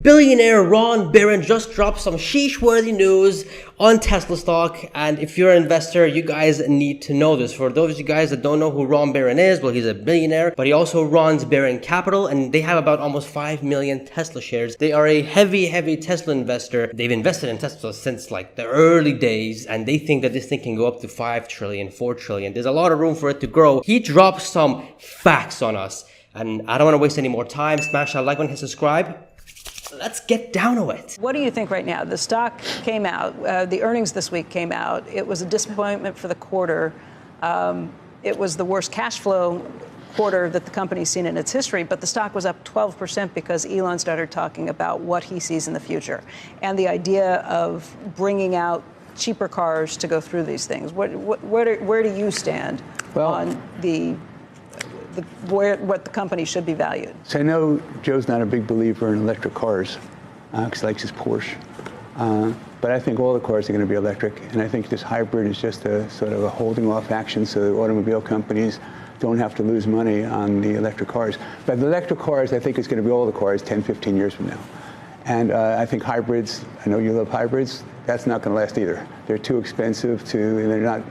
Billionaire Ron Baron just dropped some sheesh-worthy news on Tesla stock, and if you're an investor, you guys need to know this. For those of you guys that don't know who Ron Baron is, well, he's a billionaire, but he also runs Baron Capital, and they have about almost 5 million Tesla shares. They are a heavy Tesla investor. They've invested in Tesla since like the early days, and they think that this thing can go up to 5 trillion, 4 trillion. There's a lot of room for it to grow. He dropped some facts on us, and I don't want to waste any more time. Smash that like button, hit subscribe. Let's get down to it. What do you think right now? The stock came out, the earnings this week came out. It was a disappointment for the quarter. It was the worst cash flow quarter that the company's seen in its history, but the stock was up 12% because Elon started talking about what he sees in the future and the idea of bringing out cheaper cars to go through these things. Where do you stand on what the company should be valued? So I know Joe's not a big believer in electric cars because he likes his Porsche. But I think all the cars are going to be electric. And I think this hybrid is just a sort of a holding off action so the automobile companies don't have to lose money on the electric cars. But the electric cars, I think, is going to be all the cars 10, 15 years from now. And I think hybrids, I know you love hybrids, that's not going to last either. They're too expensive and they're not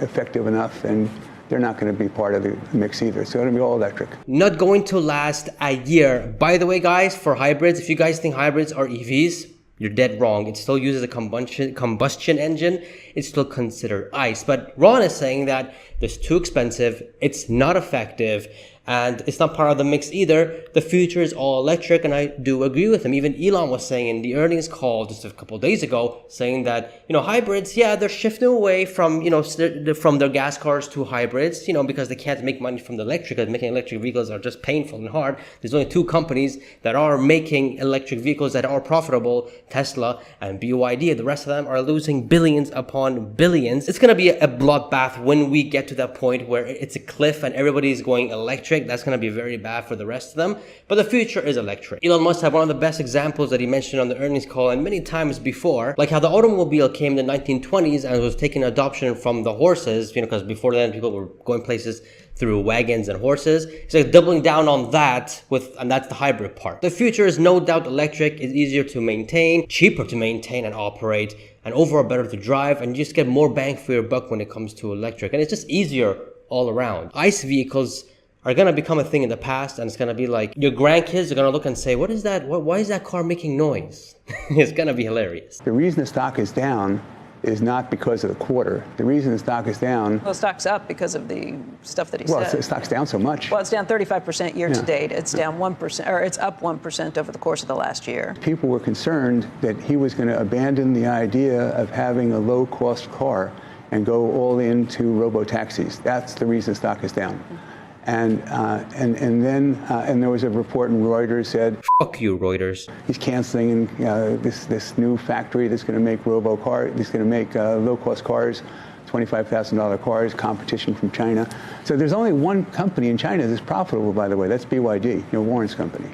effective enough, and they're not going to be part of the mix either. So it's going to be all electric. Not going to last a year. By the way, guys, for hybrids, if you guys think hybrids are EVs, you're dead wrong. It still uses a combustion engine. It's still considered ICE. But Ron is saying that it's too expensive, it's not effective, and it's not part of the mix either. The future is all electric, and I do agree with him. Even Elon was saying in the earnings call just a couple of days ago, saying that, hybrids, yeah, they're shifting away from, from their gas cars to hybrids, because they can't make money from the electric, because making electric vehicles are just painful and hard. There's only 2 companies that are making electric vehicles that are profitable, Tesla and BYD. The rest of them are losing billions upon billions. It's going to be a bloodbath when we get to that point where it's a cliff and everybody's going electric. That's going to be very bad for the rest of them. But the future is electric. Elon Musk had one of the best examples that he mentioned on the earnings call and many times before, like how the automobile came in the 1920s and was taking adoption from the horses, because before then people were going places through wagons and horses. He's like doubling down on that and that's the hybrid part. The future is no doubt electric. It's easier to maintain, cheaper to maintain and operate, and overall better to drive, and you just get more bang for your buck when it comes to electric. And it's just easier all around. ICE vehicles are going to become a thing in the past, and it's going to be like your grandkids are going to look and say, what is that? Why is that car making noise? It's going to be hilarious. The reason the stock is down is not because of the quarter. The reason the stock is down... Well, the stock's up because of the stuff that he said. Well, the stock's down so much. Well, it's down 35% year to date. It's down 1%, or it's up 1% over the course of the last year. People were concerned that he was going to abandon the idea of having a low-cost car and go all into robotaxis. That's the reason the stock is down. And then there was a report in Reuters said, "Fuck you, Reuters." He's canceling this new factory that's going to make low-cost cars, $25,000 cars, competition from China. So there's only one company in China that's profitable, by the way. That's BYD, Warren's company,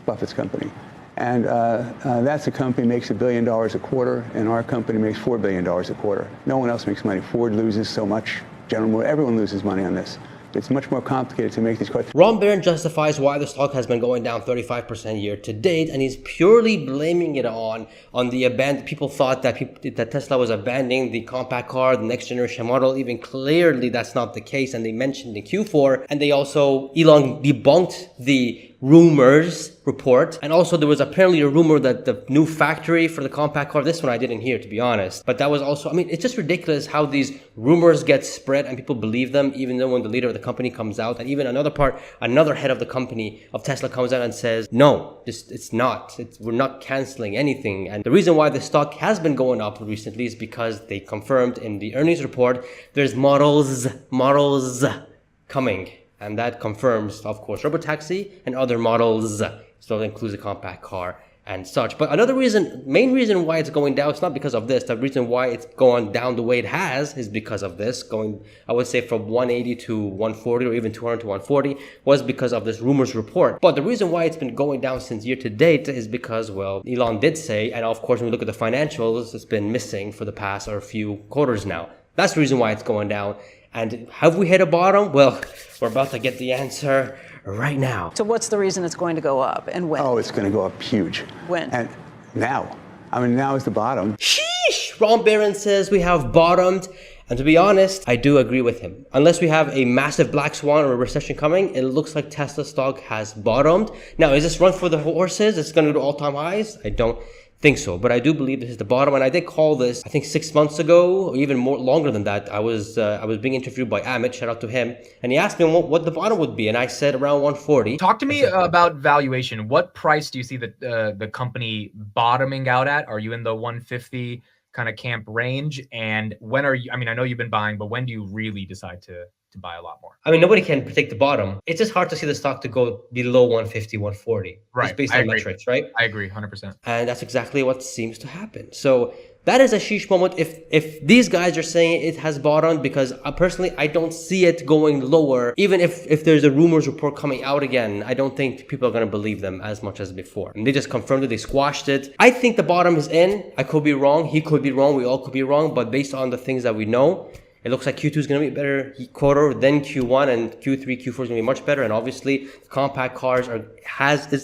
Buffett's company. And that's a company makes $1 billion a quarter, and our company makes $4 billion a quarter. No one else makes money. Ford loses so much. General Motors, everyone loses money on this. It's much more complicated to make these cars. Ron Baron justifies why the stock has been going down 35% year to date, and he's purely blaming it on the people thought that Tesla was abandoning the compact car, the next generation model. Even clearly that's not the case, and they mentioned in Q4, and they also, Elon debunked the rumors report, and also there was apparently a rumor that the new factory for the compact car, this one I didn't hear, to be honest, but that was also, it's just ridiculous how these rumors get spread and people believe them, even though when the leader of the company comes out, and even another head of the company of Tesla comes out and says, no, we're not canceling anything. And the reason why the stock has been going up recently is because they confirmed in the earnings report there's models coming. And that confirms, of course, Robotaxi and other models. So that includes a compact car and such. But main reason why it's going down, it's not because of this. The reason why it's going down the way it has is because of this. Going, I would say, from 180 to 140 or even 200 to 140 was because of this rumors report. But the reason why it's been going down since year to date is because, well, Elon did say, and of course, when we look at the financials, it's been missing for the past or a few quarters now. That's the reason why it's going down. And have we hit a bottom? Well, we're about to get the answer right now. So what's the reason it's going to go up and when? Oh, it's going to go up huge. When? And now. I mean, now is the bottom. Sheesh! Ron Barron says we have bottomed. And to be honest, I do agree with him. Unless we have a massive black swan or a recession coming, it looks like Tesla stock has bottomed. Now, is this run for the horses? It's going to do all-time highs? I don't think so, but I do believe this is the bottom. And I did call this, I think 6 months ago, or even more longer than that. I was being interviewed by Amit, shout out to him, and he asked me what the bottom would be, and I said around 140. Talk to me about valuation. What price do you see the company bottoming out at? Are you in the 150 kind of camp range? And when are you, I mean, I know you've been buying, but when do you really decide to buy a lot more? I mean, nobody can predict the bottom. It's just hard to see the stock to go below 150, 140. Right. It's based on metrics, right? I agree 100%. And that's exactly what seems to happen. So that is a sheesh moment. If these guys are saying it has bottomed, because personally, I don't see it going lower. Even if there's a rumors report coming out again, I don't think people are going to believe them as much as before. And they just confirmed it. They squashed it. I think the bottom is in. I could be wrong. He could be wrong. We all could be wrong. But based on the things that we know, it looks like Q2 is going to be a better quarter than Q1, and Q3, Q4 is going to be much better. And obviously, the compact cars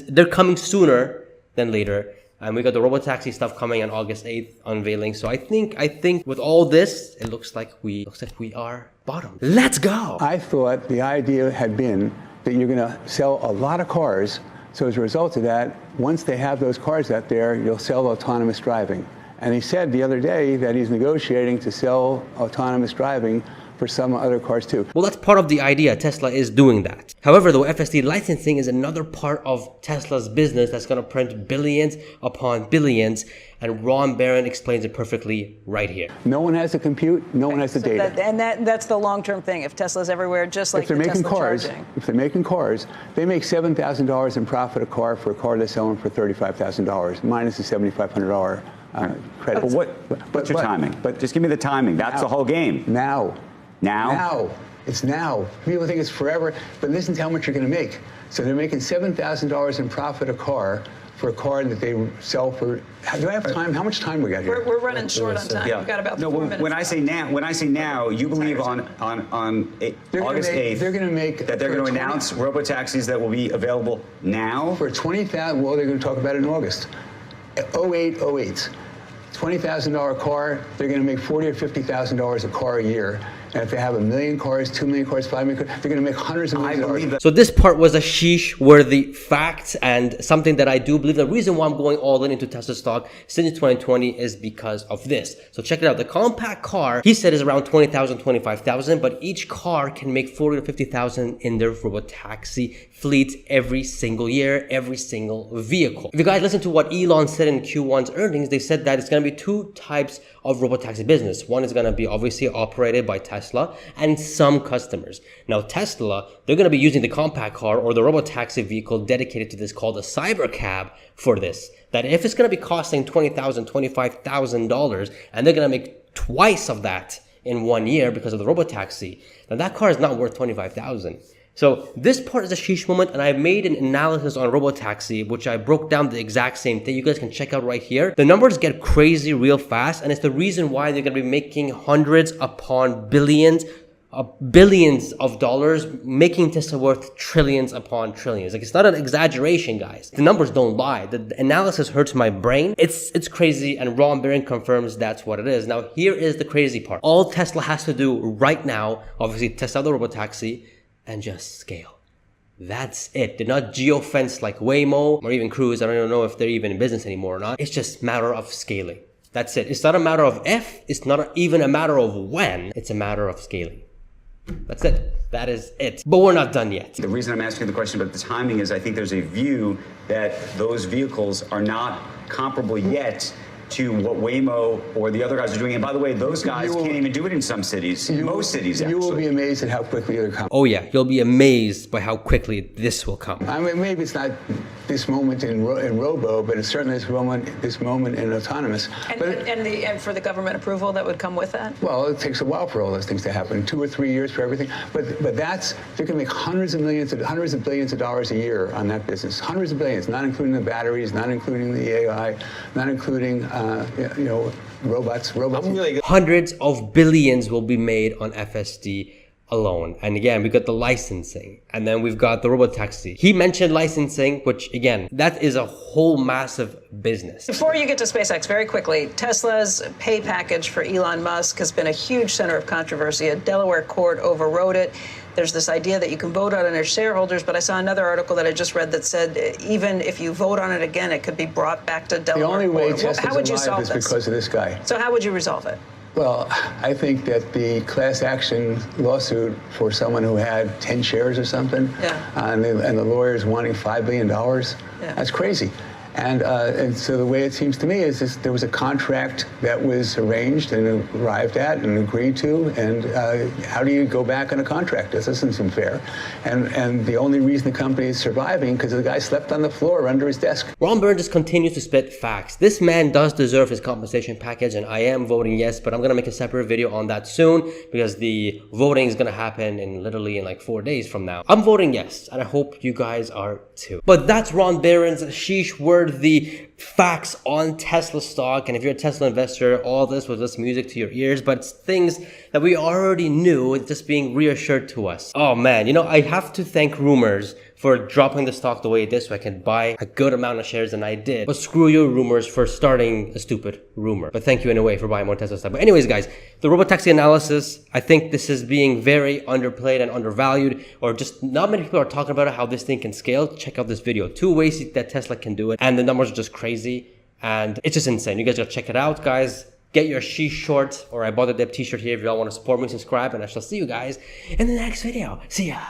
they're coming sooner than later. And we got the Robotaxi stuff coming on August 8th unveiling. So I think with all this, it looks like we are bottom. Let's go. I thought the idea had been that you're going to sell a lot of cars. So as a result of that, once they have those cars out there, you'll sell autonomous driving. And he said the other day that he's negotiating to sell autonomous driving for some other cars too. Well, that's part of the idea. Tesla is doing that. However, though, FSD licensing is another part of Tesla's business that's going to print billions upon billions. And Ron Barron explains it perfectly right here. No one has the compute, no one has the data. That's the long-term thing. If Tesla's everywhere, just like if they're the making Tesla cars, charging. if they're making cars, they make $7,000 in profit a car for a car they're selling for $35,000, minus the $7,500 credit. But what's your timing? But just give me the timing. That's the whole game. Now. Now? Now. It's now. People think it's forever, but listen to how much you're going to make. So they're making $7,000 in profit a car for a car that they sell for. Do I have time? How much time we got here? We're running short on time. We've got about 4 minutes. When I say now, you believe on August 8th they're going to make that they're going to announce robotaxis that will be available now for $20,000. Well, they're going to talk about it in August. 08. $20,000 car, they're going to make $40,000 or $50,000 a car a year. And if they have 1 million cars, 2 million cars, 5 million cars, they're going to make hundreds of millions of dollars. So this part was a sheesh-worthy fact, and something that I do believe. The reason why I'm going all in into Tesla stock since 2020 is because of this. So check it out. The compact car, he said, is around 20,000, 25,000, but each car can make 40 to 50,000 in their robotaxi fleet every single year, every single vehicle. If you guys listen to what Elon said in Q1's earnings, they said that it's going to be 2 types of robotaxi business. One is going to be obviously operated by Tesla and some customers. Now Tesla, they're going to be using the compact car or the robotaxi vehicle dedicated to this called a cybercab for this. That if it's going to be costing $20,000, $25,000, and they're going to make twice of that in 1 year because of the robotaxi, now that car is not worth $25,000. So this part is a sheesh moment, and I made an analysis on Robotaxi, which I broke down the exact same thing. You guys can check out right here. The numbers get crazy real fast, and it's the reason why they're going to be making hundreds upon billions of dollars, making Tesla worth trillions upon trillions. Like, it's not an exaggeration, guys. The numbers don't lie. The analysis hurts my brain. It's crazy, and Ron Barron confirms that's what it is. Now, here is the crazy part. All Tesla has to do right now, obviously test out the Robotaxi, and just scale. That's it. They're not geo-fenced like Waymo or even Cruise. I don't even know if they're even in business anymore or not. It's just a matter of scaling. That's it. It's not a matter of if. It's not even a matter of when. It's a matter of scaling. That's it. That is it. But we're not done yet. The reason I'm asking the question about the timing is I think there's a view that those vehicles are not comparable yet to what Waymo or the other guys are doing. And by the way, those guys can't even do it in some cities, most cities actually. You will be amazed at how quickly it'll come. Oh yeah, you'll be amazed by how quickly this will come. I mean, maybe it's not this moment in robo, but it's certainly this moment in autonomous. And for the government approval that would come with that? Well, it takes a while for all those things to happen, 2 or 3 years for everything. But they're going to make hundreds of billions of dollars a year on that business. Hundreds of billions, not including the batteries, not including the AI, not including robots. Hundreds of billions will be made on FSD alone. And again, we got the licensing, and then we've got the Robotaxi. He mentioned licensing, which again, that is a whole massive business. Before you get to SpaceX, very quickly, Tesla's pay package for Elon Musk has been a huge center of controversy. A Delaware court overrode it. There's this idea that you can vote on it as shareholders, but I saw another article that I just read that said even if you vote on it again, it could be brought back to Delaware. The only way court. Tesla's alive is because of this guy. So how would you resolve it? Well, I think that the class action lawsuit for someone who had 10 shares or something, and the lawyers wanting $5 billion, that's crazy. And so the way it seems to me is this, there was a contract that was arranged and arrived at and agreed to, and how do you go back on a contract? This doesn't seem fair. And the only reason the company is surviving because the guy slept on the floor under his desk. Ron Burns just continues to spit facts. This man does deserve his compensation package, and I am voting yes, but I'm going to make a separate video on that soon because the voting is going to happen in literally in like 4 days from now. I'm voting yes, and I hope you guys are too. But that's Ron Barron's sheesh-worthy facts on Tesla stock. And if you're a Tesla investor, all this was just music to your ears, but it's things that we already knew, it's just being reassured to us. Oh man, you know, I have to thank Rumors for dropping the stock the way it is so I can buy a good amount of shares, and I did. But screw you, Rumors, for starting a stupid rumor. But thank you anyway for buying more Tesla stock. But anyways, guys, the Robotaxi analysis, I think this is being very underplayed and undervalued, or just not many people are talking about it, how this thing can scale. Check out this video. 2 ways that Tesla can do it, and the numbers are just crazy, and it's just insane. You guys gotta check it out, guys. Get your Sheesh short, or I bought the Deb t-shirt here if y'all want to support me, subscribe, and I shall see you guys in the next video. See ya.